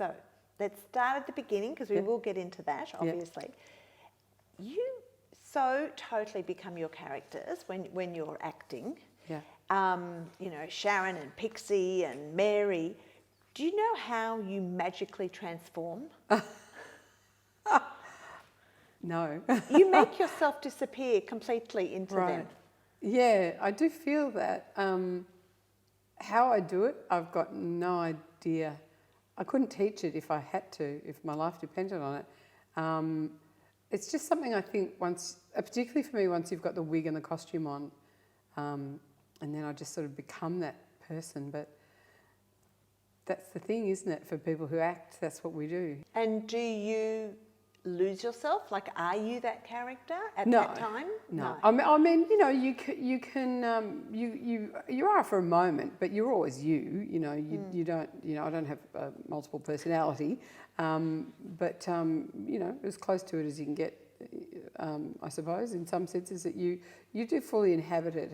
So let's start at the beginning, because we will get into that, obviously. You so totally become your characters when you're acting. Yeah. You know, Sharon and Pixie and Mary. Do you know how you magically transform? No. You make yourself disappear completely into them. Yeah, I do feel that. How I do it, I've got no idea. I couldn't teach it if I had to, if my life depended on it. It's just something I think once, particularly for me, once you've got the wig and the costume on, and then I just sort of become that person. But that's the thing, isn't it? For people who act, that's what we do. And do you lose yourself? Like, are you that character at that time? No. I mean, you know, you are for a moment, but you're always you. You know, you don't. You know, I don't have multiple personality, but you know, as close to it as you can get, I suppose, in some senses that you do fully inhabit it,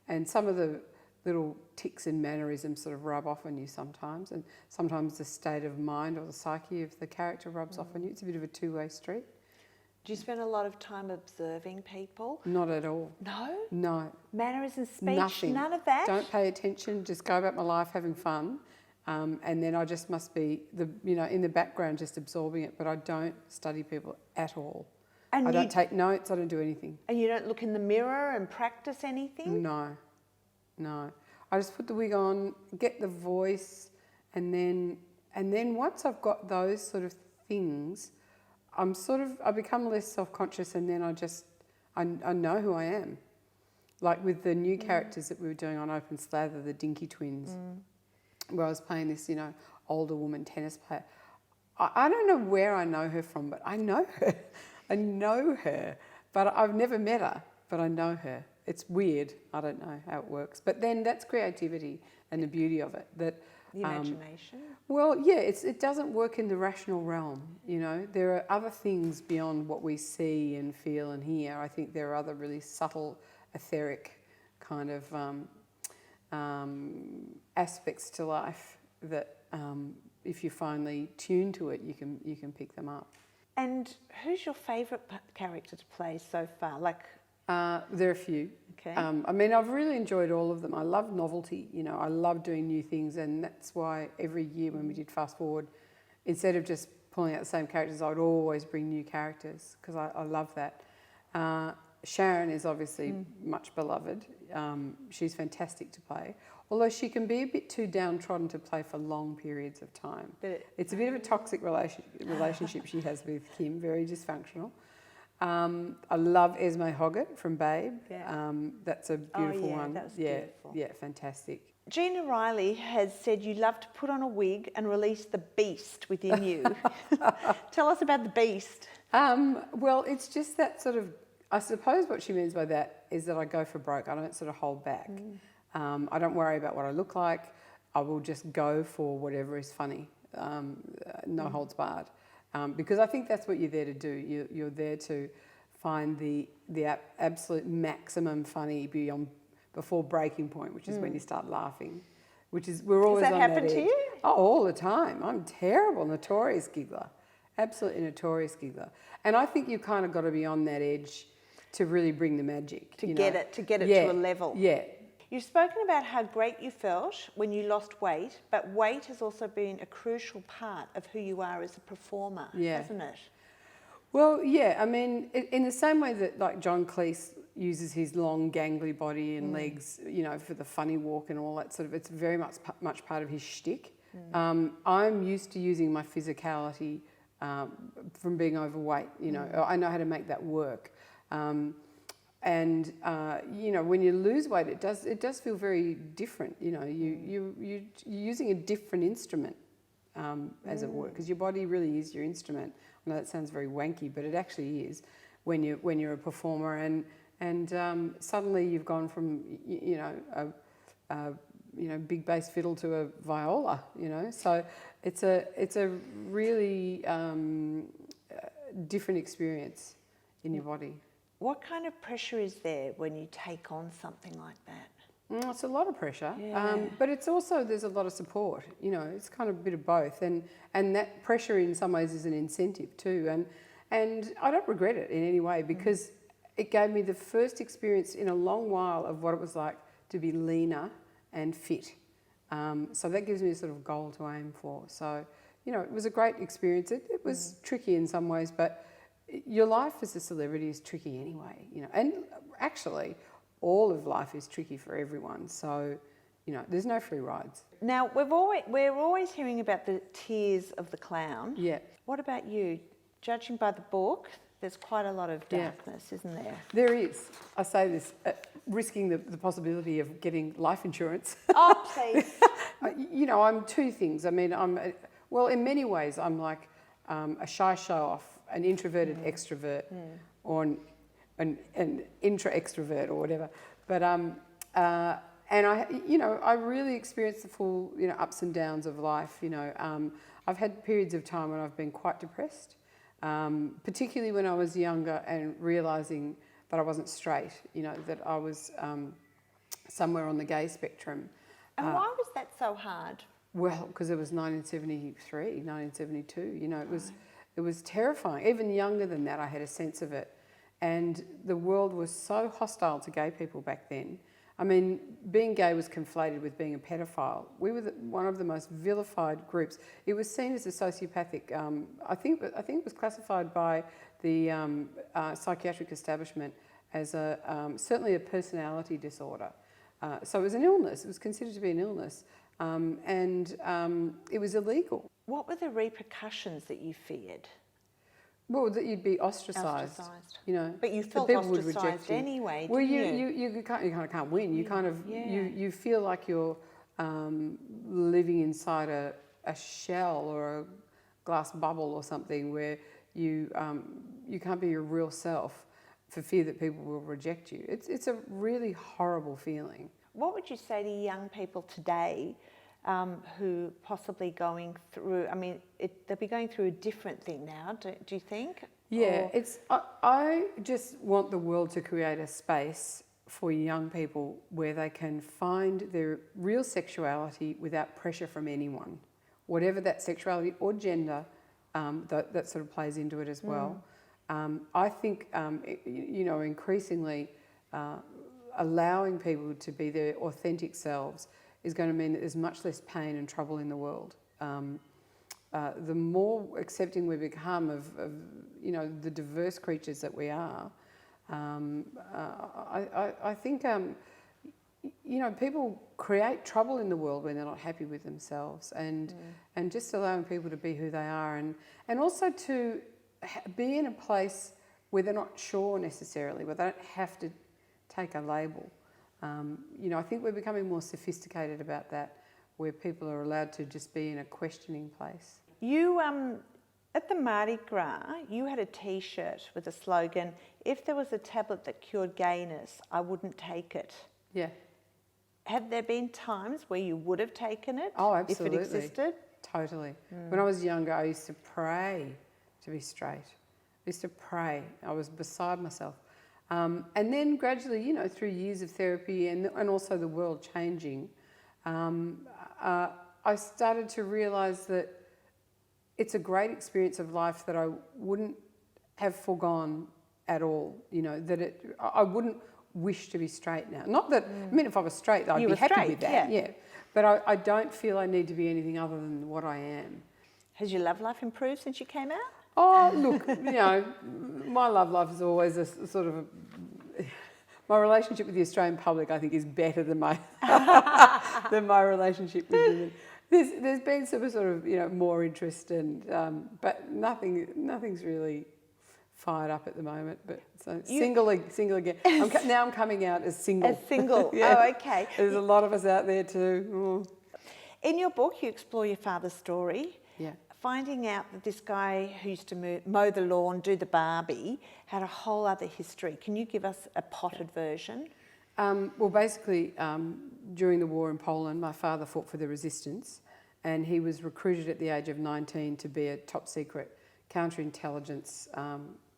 and some of the little tics and mannerisms sort of rub off on you sometimes, and sometimes the state of mind or the psyche of the character rubs off on you. It's a bit of a two-way street. Do you spend a lot of time observing people? Not at all. No? No. Mannerisms, speech, Nothing. none of that? Don't pay attention, just go about my life having fun, and then I just must be, in the background just absorbing it, but I don't study people at all. And I don't take notes, I don't do anything. And you don't look in the mirror and practice anything? No. I just put the wig on, get the voice, and then once I've got those sort of things, I become less self-conscious, and then I know who I am. Like with the new characters that we were doing on Open Slather, the Dinky Twins, where I was playing this, older woman tennis player. I don't know where I know her from, but I know her. I know her, but I've never met her, but I know her. It's weird. I don't know how it works. But then that's creativity and the beauty of it. That the imagination? Well, yeah, it doesn't work in the rational realm, There are other things beyond what we see and feel and hear. I think there are other really subtle, etheric kind of aspects to life that if you finally tune to it, you can pick them up. And who's your favourite character to play so far? There are a few. Okay. I mean, I've really enjoyed all of them. I love novelty, I love doing new things, and that's why every year when we did Fast Forward, instead of just pulling out the same characters, I would always bring new characters, because I love that. Sharon is obviously much beloved. She's fantastic to play, although she can be a bit too downtrodden to play for long periods of time. It's a bit of a toxic relationship she has with Kim, very dysfunctional. I love Esme Hoggett from Babe. Yeah. That's a beautiful one. That was beautiful. Yeah, fantastic. Gina Riley has said you love to put on a wig and release the beast within you. Tell us about the beast. Well, it's just that sort of, I suppose what she means by that is that I go for broke. I don't sort of hold back. I don't worry about what I look like. I will just go for whatever is funny. No holds barred. Because I think that's what you're there to do. You're there to find the absolute maximum funny before breaking point, which is when you start laughing. We're always on that edge. Does that happen to you? Oh, all the time. I'm terrible, notorious giggler, absolutely notorious giggler. And I think you kind of got to be on that edge to really bring the magic. To get it to a level. Yeah. You've spoken about how great you felt when you lost weight, but weight has also been a crucial part of who you are as a performer, hasn't it? Well, yeah. I mean, in the same way that like John Cleese uses his long, gangly body and legs, for the funny walk and all that sort of, it's very much part of his shtick. I'm used to using my physicality from being overweight. I know how to make that work. And when you lose weight, it does feel very different. You're using a different instrument, as it were, because your body really is your instrument. I know that sounds very wanky, but it actually is when you're a performer, and suddenly you've gone from big bass fiddle to a viola. So it's a really different experience in your body. What kind of pressure is there when you take on something like that? It's a lot of pressure, Yeah. but it's also, there's a lot of support. You know, it's kind of a bit of both, and that pressure in some ways is an incentive too. And I don't regret it in any way, because it gave me the first experience in a long while of what it was like to be leaner and fit. So that gives me a sort of goal to aim for. So, you know, it was a great experience. It was tricky in some ways, but your life as a celebrity is tricky anyway. You know, and actually, all of life is tricky for everyone. So, you know, there's no free rides. Now, we're always hearing about the tears of the clown. Yeah. What about you? Judging by the book, there's quite a lot of Yeah. darkness, isn't there? There is. I say this, risking the possibility of getting life insurance. Oh, please. You know, I'm two things. I mean, well, in many ways, I'm like a shy show-off, an introverted extrovert, or an intra-extrovert or whatever. But and I really experienced the full, you know, ups and downs of life. You know, I've had periods of time when I've been quite depressed, particularly when I was younger and realising that I wasn't straight. You know, that I was somewhere on the gay spectrum. And why was that so hard? Well, because it was 1973, 1972. You know, it was terrifying. Even younger than that, I had a sense of it. And the world was so hostile to gay people back then. I mean, being gay was conflated with being a pedophile. We were one of the most vilified groups. It was seen as a sociopathic. I think it was classified by the psychiatric establishment as certainly a personality disorder. So it was an illness. It was considered to be an illness, and it was illegal. What were the repercussions that you feared? Well, that you'd be ostracised. You know, But you felt people would reject ostracised you. anyway, Well, didn't you? you kind of can't win. You kind of Yeah. you feel like you're living inside a shell or a glass bubble or something where you can't be your real self for fear that people will reject you. It's a really horrible feeling. What would you say to young people today who possibly going through, I mean, they'll be going through a different thing now, do you think? Yeah, Or, I just want the world to create a space for young people where they can find their real sexuality without pressure from anyone, whatever that sexuality or gender, that sort of plays into it as well. I think, you know, increasingly allowing people to be their authentic selves is going to mean that there's much less pain and trouble in the world. The more accepting we become of you know, the diverse creatures that we are, I think you know, people create trouble in the world when they're not happy with themselves, and just allowing people to be who they are, and also to be in a place where they're not sure necessarily, where they don't have to take a label. You know, I think we're becoming more sophisticated about that, where people are allowed to just be in a questioning place. you, at the Mardi Gras, you had a T-shirt with a slogan, "If there was a tablet that cured gayness, I wouldn't take it." Yeah. Have there been times where you would have taken it? Oh, absolutely. If it existed? Totally. When I was younger, I used to pray to be straight. I used to pray. I was beside myself. And then gradually, you know, through years of therapy and also the world changing, I started to realise that it's a great experience of life that I wouldn't have foregone at all. You know, that I wouldn't wish to be straight now. Not that, I mean, if I was straight, I'd You be were happy straight, with that. yeah. But I don't feel I need to be anything other than what I am. Has your love life improved since you came out? Oh, look, you know, my love life is always a sort of my relationship with the Australian public, I think, is better than my than my relationship with women. There's been some sort of, you know, more interest, and but nothing's really fired up at the moment. But so single again. Now I'm coming out as single. As single. Yeah. Oh, okay. There's a lot of us out there too. Oh. In your book, you explore your father's story. Yeah. Finding out that this guy who used to mow the lawn, do the Barbie, had a whole other history. Can you give us a potted version? Well, basically, during the war in Poland, my father fought for the resistance, and he was recruited at the age of 19 to be a top secret counterintelligence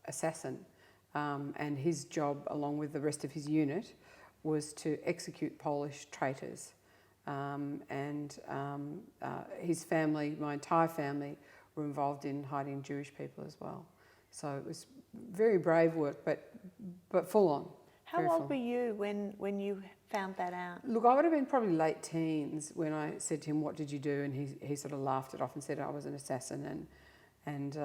assassin. And his job, along with the rest of his unit, was to execute Polish traitors. His family, my entire family, were involved in hiding Jewish people as well. So it was very brave work, but full on. How old were you when you found that out? Look, I would have been probably late teens when I said to him, "What did you do?" And he sort of laughed it off and said I was an assassin. And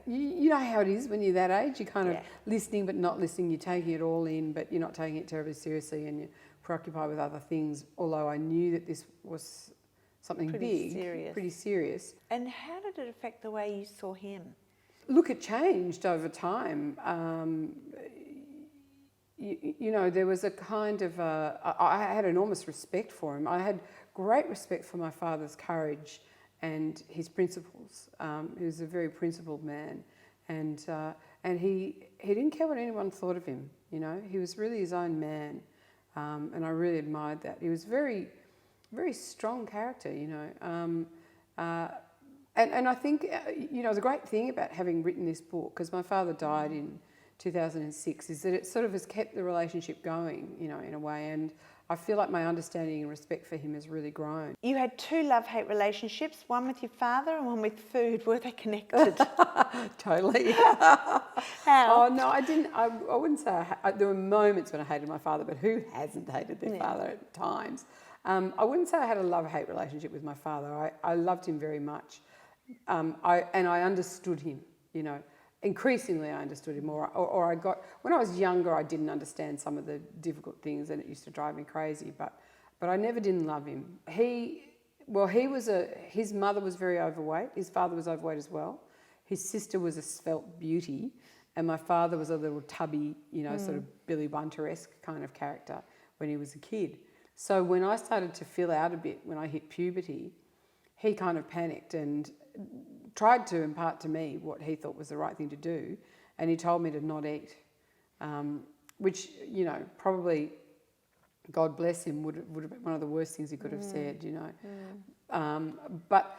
you know how it is when you're that age. You're kind of listening but not listening. You're taking it all in, but you're not taking it terribly seriously, and you're preoccupied with other things. Although I knew that this was something pretty serious. And how did it affect the way you saw him? Look, it changed over time. You know, there was a kind of I had enormous respect for him. I had great respect for my father's courage and his principles. He was a very principled man, and he didn't care what anyone thought of him. You know, he was really his own man, and I really admired that. He was very, very strong character. You know, and I think you know the great thing about having written this book, because my father died in 2006, is that it sort of has kept the relationship going, you know, in a way, and I feel like my understanding and respect for him has really grown. You had 2 love-hate relationships, one with your father and one with food. Were they connected? Totally. How? Oh, no, I didn't. I wouldn't say there were moments when I hated my father, but who hasn't hated their father at times? I wouldn't say I had a love-hate relationship with my father. I loved him very much. I understood him, you know. Increasingly I understood him more, or I got, when I was younger I didn't understand some of the difficult things and it used to drive me crazy, but I never didn't love him. His mother was very overweight, his father was overweight as well, his sister was a svelte beauty, and my father was a little tubby, you know, sort of Billy Bunter-esque kind of character when he was a kid. So when I started to fill out a bit, when I hit puberty, he kind of panicked and tried to impart to me what he thought was the right thing to do, and he told me to not eat, which, you know, probably, God bless him, would have been one of the worst things he could have said, you know. But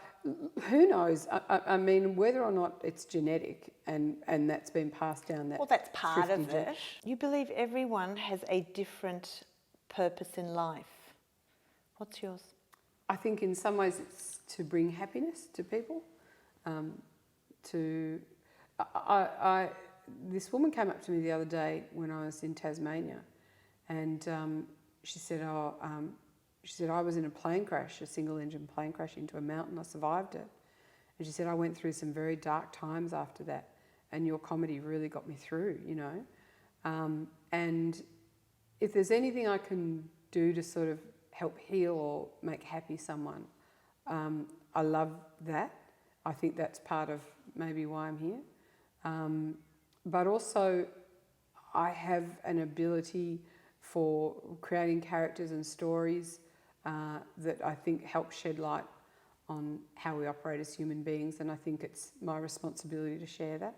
who knows? I mean, whether or not it's genetic and that's been passed down. Well, that's part of it. You believe everyone has a different purpose in life. What's yours? I think in some ways it's to bring happiness to people. This woman came up to me the other day when I was in Tasmania, and she said, I was in a plane crash, a single-engine plane crash into a mountain. I survived it, and she said I went through some very dark times after that, and your comedy really got me through, you know. And if there's anything I can do to sort of help heal or make happy someone, I love that. I think that's part of maybe why I'm here. But also I have an ability for creating characters and stories that I think help shed light on how we operate as human beings, and I think it's my responsibility to share that.